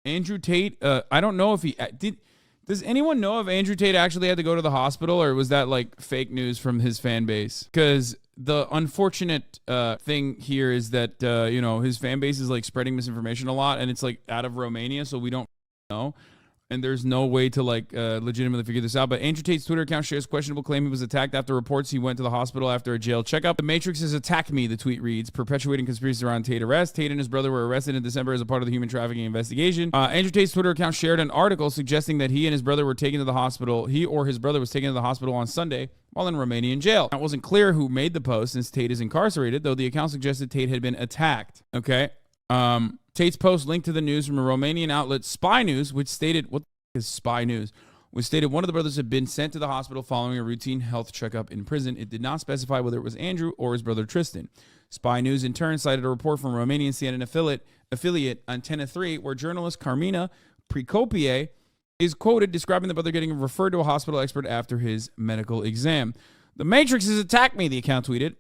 Andrew Tate, I don't know if he did. Does anyone know if Andrew Tate actually had to go to the hospital, or was that like fake news from his fan base? Because the unfortunate thing here is that, you know, his fan base is like spreading misinformation a lot, and it's like out of Romania, so we don't know. And there's no way to like legitimately figure this out. But Andrew Tate's Twitter account shares questionable claim he was attacked after reports he went to the hospital after a jail checkup. The Matrix has attacked me, the tweet reads, perpetuating conspiracies around Tate arrest. Tate and his brother were arrested in December as a part of the human trafficking investigation. Andrew Tate's Twitter account shared an article suggesting that he and his brother were taken to the hospital. He or his brother was taken to the hospital on Sunday while in Romanian jail. It wasn't clear who made the post since Tate is incarcerated, though the account suggested Tate had been attacked. Okay. Tate's post linked to the news from a Romanian outlet, Spy News, which stated, what is Spy News, which stated one of the brothers had been sent to the hospital following a routine health checkup in prison. It did not specify whether it was Andrew or his brother Tristan. Spy News in turn cited a report from Romanian CNN affiliate Antenna 3, where journalist Carmina Pricopie is quoted describing the brother getting referred to a hospital expert after his medical exam. The Matrix has attacked me, the account tweeted,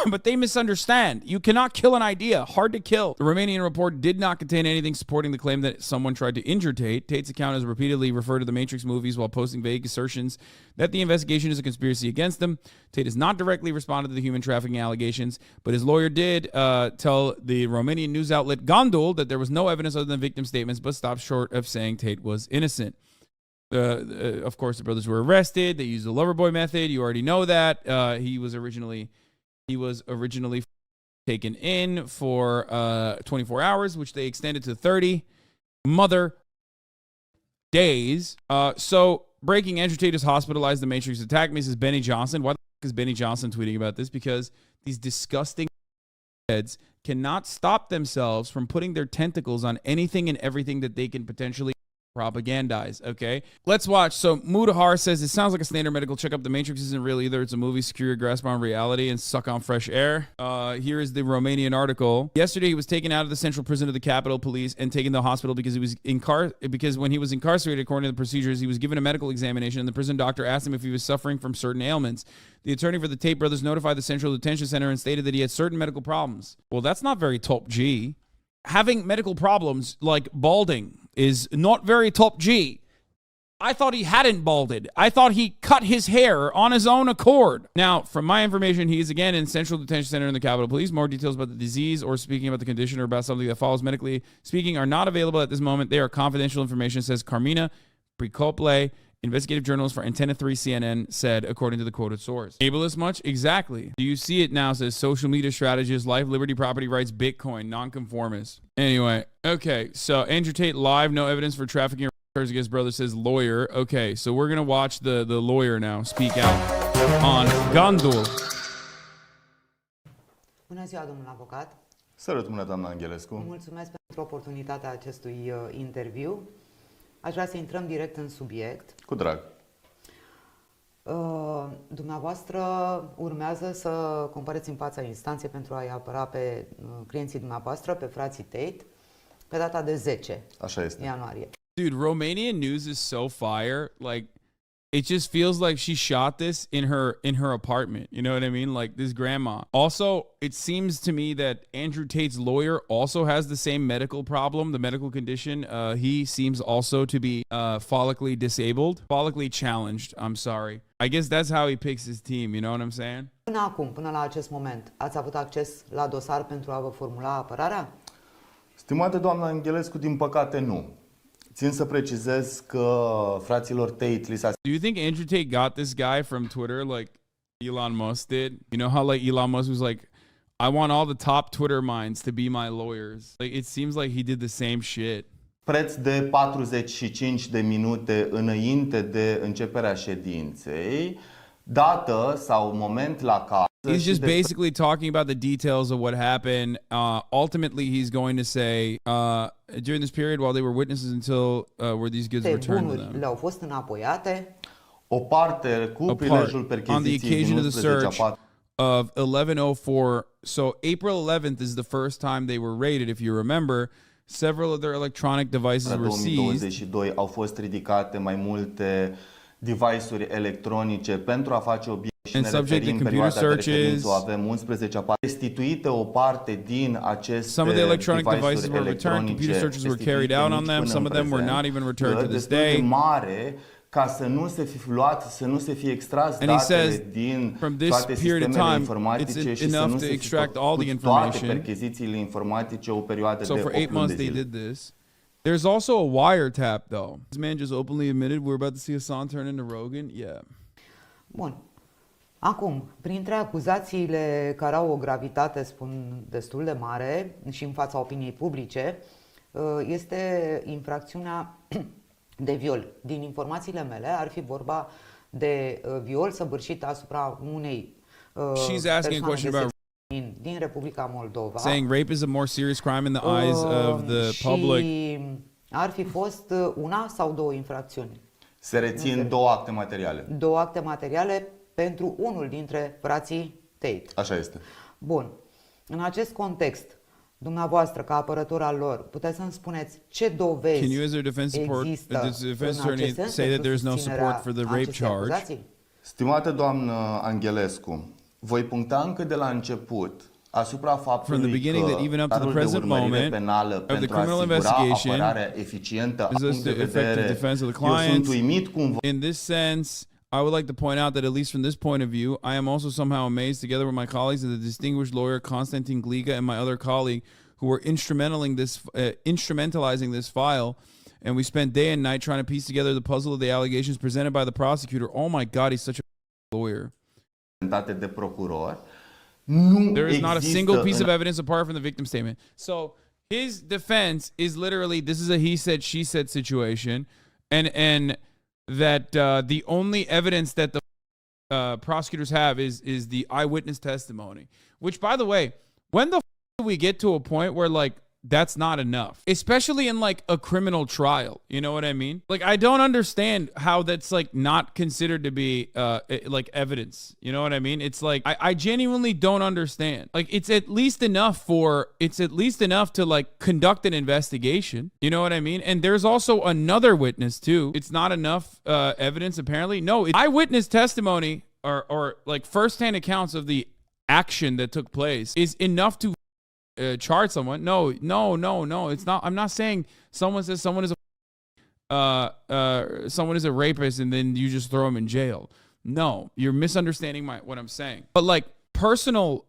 but they misunderstand. You cannot kill an idea. Hard to kill. The Romanian report did not contain anything supporting the claim that someone tried to injure Tate. Tate's account has repeatedly referred to the Matrix movies while posting vague assertions that the investigation is a conspiracy against them. Tate has not directly responded to the human trafficking allegations, but his lawyer did tell the Romanian news outlet Gândul that there was no evidence other than victim statements, but stopped short of saying Tate was innocent. Of course, the brothers were arrested. They used the Loverboy method. You already know that. He was originally taken in for 24 hours, which they extended to 30 days. So, breaking, Andrew Tate is hospitalized. The Matrix attacked me, says Benny Johnson. Why the fuck is Benny Johnson tweeting about this? Because these disgusting heads cannot stop themselves from putting their tentacles on anything and everything that they can potentially propagandize. Okay, let's watch. So Mudahar says it sounds like a standard medical checkup. The Matrix isn't real either. It's a movie. Secure your grasp on reality and suck on fresh air. Here is the Romanian article. Yesterday he was taken out of the central prison of the Capitol Police and taken to the hospital because he was because when he was incarcerated, according to the procedures, he was given a medical examination and the prison doctor asked him if he was suffering from certain ailments. The attorney for the Tate brothers notified the Central Detention Center and stated that he had certain medical problems. Well, that's not very top G. Having medical problems like balding is not very top G. I thought he hadn't balded. I thought he cut his hair on his own accord. Now, from my information, he is again in Central Detention Center in the Capitol Police. More details about the disease or speaking about the condition or about something that follows medically speaking are not available at this moment. They are confidential information, says Carmina Pricople, investigative journalist for Antenna 3 CNN, said, according to the quoted source. Ableist much? Exactly. Do you see it now? Says social media strategist, life, liberty, property rights, Bitcoin, nonconformist. Anyway, okay, so Andrew Tate live, no evidence for trafficking or charges against brother, says lawyer. Okay, so we're going to watch the lawyer now speak out on Gândul. Bună ziua, domnul avocat. Salut, bună, doamna Angelescu. Mulțumesc pentru oportunitatea acestui interviu. Aș vrea să intrăm direct în subiect. Cu drag. Dumneavoastră urmează să compareți în fața instanței pentru a-i apăra pe clienții dumneavoastră, pe frații Tate, pe data de 10 ianuarie. Dude, Romanian news is so fire. Like, it just feels like she shot this in her apartment. You know what I mean? Like this grandma. Also, it seems to me that Andrew Tate's lawyer also has the same medical problem, the medical condition. He seems also to be follically disabled, follically challenged. I'm sorry. I guess that's how he picks his team. You know what I'm saying? Până acum, până la acest moment, ați avut acces la dosar pentru a vă formula apărarea? Stimată doamna Angelescu, din păcate nu. Țin să precizez că fraților Tate li s-a... Do you think Andrew Tate got this guy from Twitter like Elon Musk did? You know how like Elon Musk was like, I want all the top Twitter minds to be my lawyers. Like it seems like he did the same shit. Preț de 45 de minute înainte de începerea ședinței, dată sau moment la care... He's just basically talking about the details of what happened. Ultimately, he's going to say, during this period, while they were witnesses until were these goods returned to them. Le-au fost înapoiate. O parte cu prilejul percheziției din 11 of 1104. So April 11th is the first time they were raided, if you remember. Several of their electronic devices were seized. În 2022 au fost ridicate mai multe device-uri electronice pentru a face obiect and subject to computer searches. Avem 11 restituite o parte din aceste some of the electronic devices were returned, computer searches were carried out on them, some of them were not even returned to this day. Ca să nu se fi luat, să nu se fie extras datele din toate sistemele informatice și să nu se fi făcut toate perchezițiile informatice o perioadă de 8 luni de zile. There's also a wiretap, though. This man just openly admitted we're about to see Hassan turn into Rogan. Yeah. Bun. Acum, printre acuzațiile care au o gravitate, spun, destul de mare și în fața opiniei publice, este infracțiunea de viol. Din informațiile mele ar fi vorba de viol săvârșit asupra unei persoane din Republica Moldova. Saying rape is a more serious crime in the eyes of the public. Ar fi fost una sau două infracțiuni. Se rețin două acte materiale. Două acte materiale pentru unul dintre frații Tate. Așa este. Bun. În acest context, dumneavoastră, ca apărător al lor, puteți să-mi spuneți ce dovezi există în acest sens pentru susținerea acestei acuzații? Stimată doamnă Angelescu, voi puncta încă de la început asupra faptului că starul de urmărire penală pentru a asigura apărarea eficientă a punct de vedere, eu sunt uimit cumva. In this sense, I would like to point out that at least from this point of view, I am also somehow amazed, together with my colleagues, that the distinguished lawyer Constantin Gliga and my other colleague, who were instrumentalizing this file, and we spent day and night trying to piece together the puzzle of the allegations presented by the prosecutor. Oh my God, he's such a lawyer. De procuror. There is not a single piece of evidence apart from the victim statement. So his defense is literally, this is a he said, she said situation, and that the only evidence that the prosecutors have is the eyewitness testimony. Which, by the way, when the do we get to a point where like that's not enough, especially in like a criminal trial? You know what I mean? Like, I don't understand how that's like not considered to be like evidence. You know what I mean? It's like I genuinely don't understand. Like, it's at least enough to like conduct an investigation. You know what I mean? And there's also another witness too. It's not enough evidence apparently. No, it's eyewitness testimony or like firsthand accounts of the action that took place is enough to charge someone. No, it's not. I'm not saying someone says someone is a rapist and then you just throw him in jail. No, you're misunderstanding what I'm saying. But like personal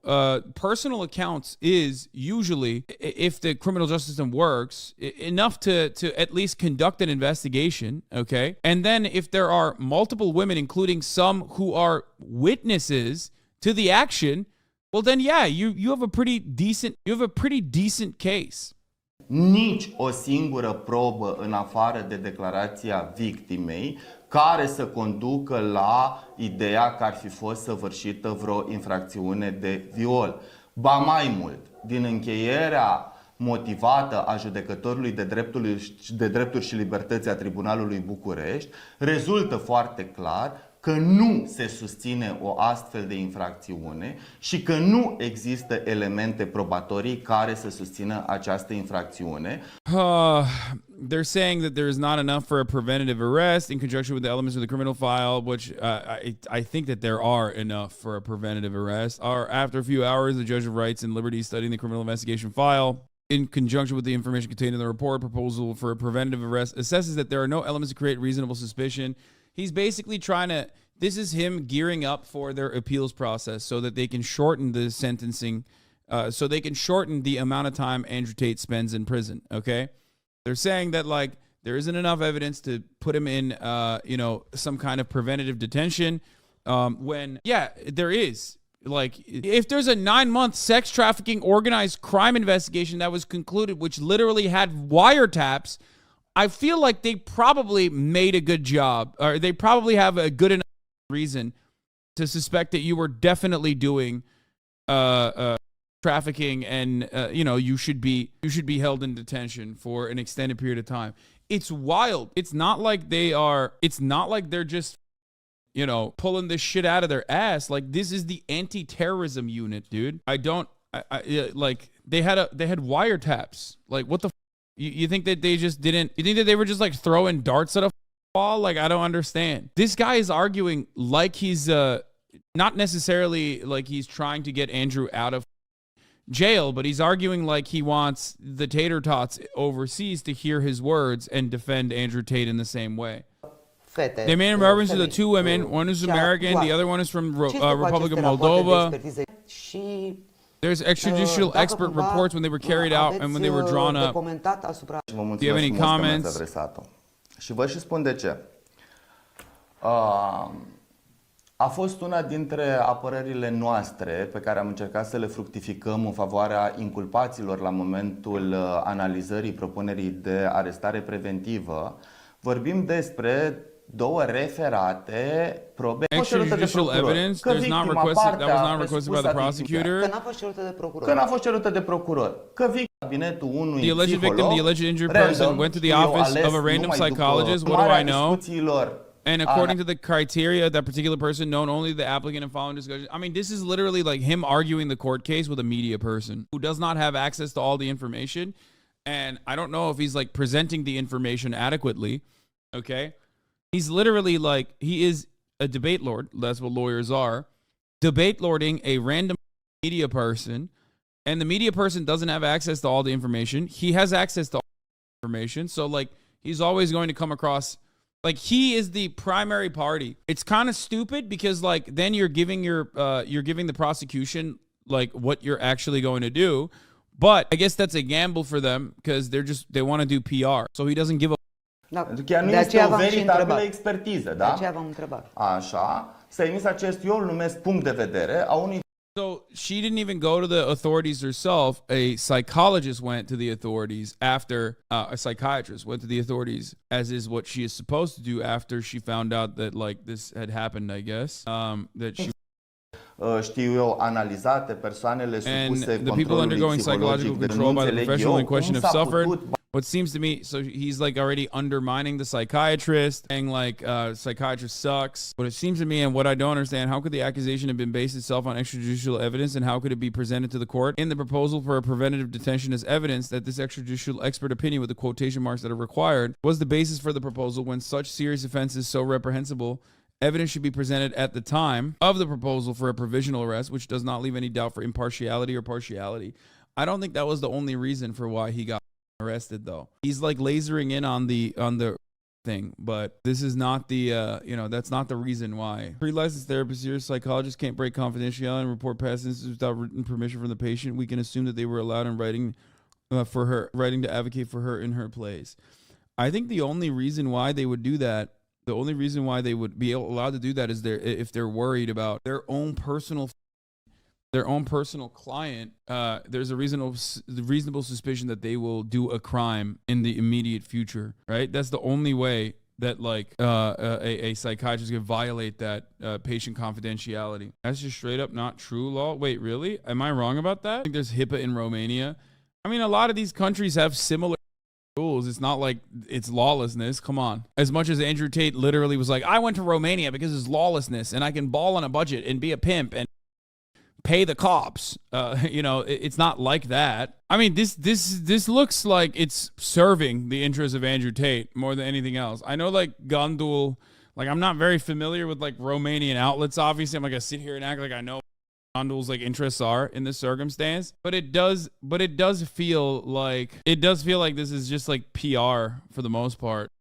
accounts is usually, if the criminal justice system works, enough to at least conduct an investigation. Okay, and then if there are multiple women, including some who are witnesses to the action, well then yeah, you have a pretty decent case. Nici o singură probă în afară de declarația victimei care să conducă la ideea că ar fi fost săvârșită vreo infracțiune de viol. Ba mai mult, din încheierea motivată a judecătorului de drepturi și libertăți a Tribunalului București, rezultă foarte clar că nu se susține o astfel de infracțiune și că nu există elemente probatorii care să susțină această infracțiune. They're saying that there is not enough for a preventative arrest in conjunction with the elements of the criminal file, which I think that there are enough for a preventative arrest. After a few hours, the Judge of Rights and Liberty studying the criminal investigation file, in conjunction with the information contained in the report, proposal for a preventative arrest assesses that there are no elements to create reasonable suspicion. He's basically this is him gearing up for their appeals process so that they can shorten the sentencing, so they can shorten the amount of time Andrew Tate spends in prison, okay? They're saying that, like, there isn't enough evidence to put him in, some kind of preventative detention, when, yeah, there is. Like, if there's a 9-month sex trafficking organized crime investigation that was concluded, which literally had wiretaps, I feel like they probably made a good job, or they probably have a good enough reason to suspect that you were definitely doing trafficking, and you should be held in detention for an extended period of time. It's wild. It's not like they're just pulling this shit out of their ass. Like, this is the anti-terrorism unit, dude. They had wiretaps. Like, what the you think that they just didn't? You think that they were just like throwing darts at a ball? Like, I don't understand. This guy is arguing like he's not necessarily like he's trying to get Andrew out of jail, but he's arguing like he wants the tater tots overseas to hear his words and defend Andrew Tate in the same way. Fete, They made reference to the two women. One is American, the other one is from Republic of Moldova. There's extrajudicial expert reports when they were carried out and when they were drawn up. Do you have any comments? Și vă și spun de ce. A fost una dintre apărările noastre pe care am încercat să le fructificăm în favoarea inculpaților la momentul analizării propunerii de arestare preventivă. Vorbim despre două referate probe. Extrajudicial evidence that was not requested by the prosecutor. Că n-a fost cerută de procuror. Că n-a fost cerută de procuror. Că cabinetul unui the alleged victim, the alleged injured person, went to the office of a random psychologist. What do I know? And according to the criteria, that particular person known only to the applicant and following discussion. I mean, this is literally like him arguing the court case with a media person who does not have access to all the information. And I don't know if he's like presenting the information adequately. Okay. He's literally like, he is a debate lord. That's what lawyers are. Debate lording a random media person. And the media person doesn't have access to all the information. He has access to all the information. So like, he's always going to come across like he is the primary party. It's kind of stupid because like then you're giving the prosecution like what you're actually going to do. But I guess that's a gamble for them because they want to do PR. So he doesn't give a chiar nu este o veritabilă expertiză, da? De aceea v-am întrebat. Așa, s-a emis acest, eu îl numesc punct de vedere a unui. So she didn't even go to the authorities herself. A psychologist went to the authorities after a psychiatrist went to the authorities, as is what she is supposed to do after she found out that like this had happened, I guess. That she știu eu, analizate persoanele supuse and the people undergoing psychological control by the professional in question have suffered. What seems to me, so he's like already undermining the psychiatrist, saying like psychiatrist sucks. But it seems to me, and what I don't understand, how could the accusation have been based itself on extrajudicial evidence, and how could it be presented to the court in the proposal for a preventative detention as evidence that this extrajudicial expert opinion with the quotation marks that are required was the basis for the proposal when such serious offenses so reprehensible evidence should be presented at the time of the proposal for a provisional arrest, which does not leave any doubt for impartiality or partiality. I don't think that was the only reason for why he got arrested, though. He's like lasering in on the thing, but this is not the that's not the reason why. Pre-licensed therapists here, psychologists can't break confidentiality and report past instances without written permission from the patient. We can assume that they were allowed in writing to advocate for her in her place. I think the only reason why they would do that, the only reason why they would be allowed to do that is if they're worried about their own personal client. There's a reasonable suspicion that they will do a crime in the immediate future, right? That's the only way that like a psychiatrist could violate that patient confidentiality. That's just straight up not true law. Wait, really? Am I wrong about that? I think there's HIPAA in Romania. I mean, a lot of these countries have similar rules. It's not like it's lawlessness. Come on. As much as Andrew Tate literally was like, I went to Romania because it's lawlessness and I can ball on a budget and be a pimp and pay the cops. It's not like that. I mean, this looks like it's serving the interests of Andrew Tate more than anything else. I know like Gandul, like I'm not very familiar with like Romanian outlets. Obviously, I'm not gonna sit here and act like I know what Gandul's like interests are in this circumstance. But it does feel like this is just like PR for the most part.